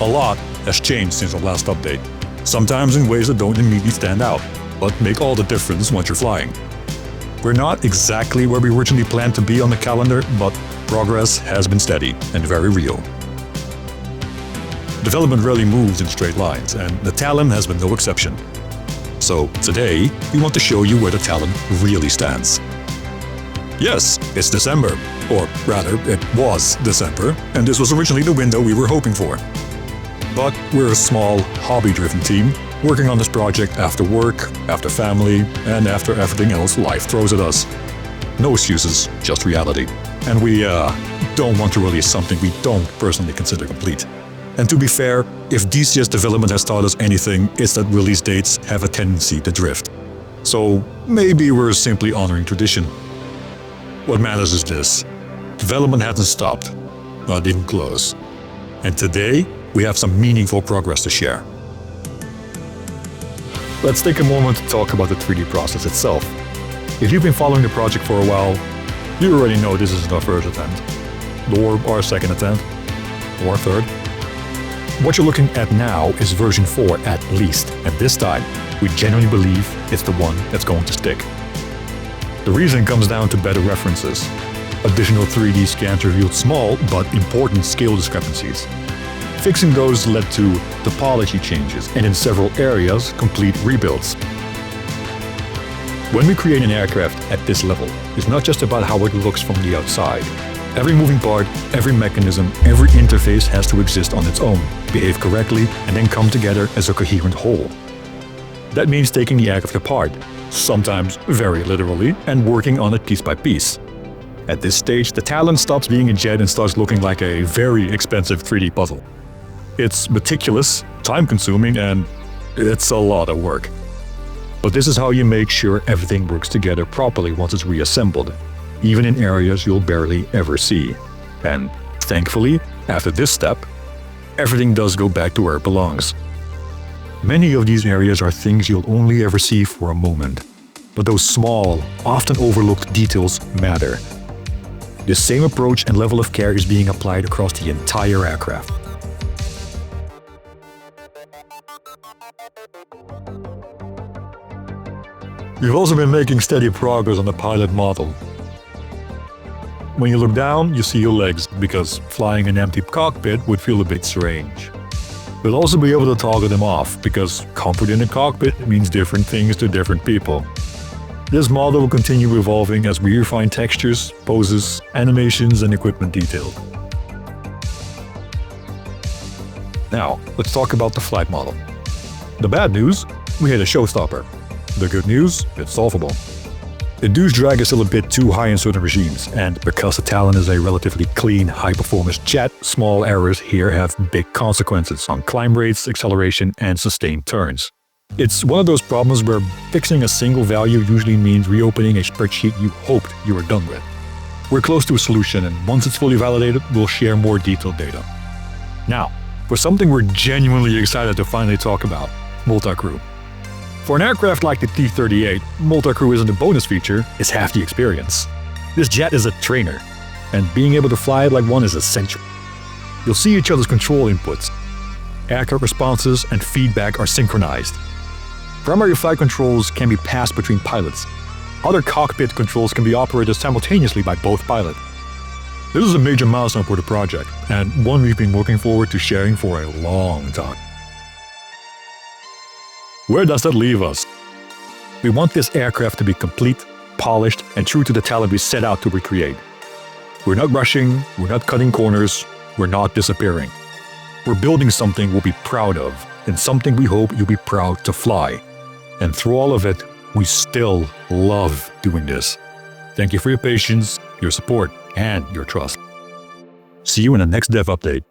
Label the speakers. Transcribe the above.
Speaker 1: A lot has changed since the last update, sometimes in ways that don't immediately stand out, but make all the difference once you're flying. We're not exactly where we originally planned to be on the calendar, but progress has been steady and very real. Development rarely moves in straight lines, and the Talon has been no exception. So today, we want to show you where the Talon really stands. Yes, it's December, or rather, it was December, and this was originally the window we were hoping for. But we're a small, hobby-driven team, working on this project after work, after family, and after everything else life throws at us. No excuses, just reality. And we don't want to release something we don't personally consider complete. And to be fair, if DCS development has taught us anything, it's that release dates have a tendency to drift. So maybe we're simply honoring tradition. What matters is this: development hasn't stopped, not even close. And today, we have some meaningful progress to share. Let's take a moment to talk about the 3D process itself. If you've been following the project for a while, you already know this isn't our first attempt, or our second attempt, or third. What you're looking at now is version 4 at least, and this time, we genuinely believe it's the one that's going to stick. The reason comes down to better references. Additional 3D scans revealed small but important scale discrepancies. Fixing those led to topology changes and in several areas, complete rebuilds. When we create an aircraft at this level, it's not just about how it looks from the outside. Every moving part, every mechanism, every interface has to exist on its own, behave correctly, and then come together as a coherent whole. That means taking the aircraft apart, sometimes very literally, and working on it piece by piece. At this stage, the Talon stops being a jet and starts looking like a very expensive 3D puzzle. It's meticulous, time-consuming, and it's a lot of work. But this is how you make sure everything works together properly once it's reassembled, even in areas you'll barely ever see. And thankfully, after this step, everything does go back to where it belongs. Many of these areas are things you'll only ever see for a moment, but those small, often overlooked details matter. The same approach and level of care is being applied across the entire aircraft. We've also been making steady progress on the pilot model. When you look down, you see your legs, because flying an empty cockpit would feel a bit strange. We'll also be able to toggle them off, because comfort in a cockpit means different things to different people. This model will continue evolving as we refine textures, poses, animations, and equipment detail. Now, let's talk about the flight model. The bad news? We hit a showstopper. The good news? It's solvable. The dues drag is still a bit too high in certain regimes, and because the Talon is a relatively clean, high-performance jet, small errors here have big consequences on climb rates, acceleration, and sustained turns. It's one of those problems where fixing a single value usually means reopening a spreadsheet you hoped you were done with. We're close to a solution, and once it's fully validated, we'll share more detailed data. Now, for something we're genuinely excited to finally talk about, Multicrew. For an aircraft like the T-38, Multicrew isn't a bonus feature, it's half the experience. This jet is a trainer, and being able to fly it like one is essential. You'll see each other's control inputs. Aircraft responses and feedback are synchronized. Primary flight controls can be passed between pilots. Other cockpit controls can be operated simultaneously by both pilots. This is a major milestone for the project, and one we've been looking forward to sharing for a long time. Where does that leave us? We want this aircraft to be complete, polished, and true to the Talon we set out to recreate. We're not rushing, we're not cutting corners, we're not disappearing. We're building something we'll be proud of, and something we hope you'll be proud to fly. And through all of it, we still love doing this. Thank you for your patience, your support, and your trust. See you in the next dev update.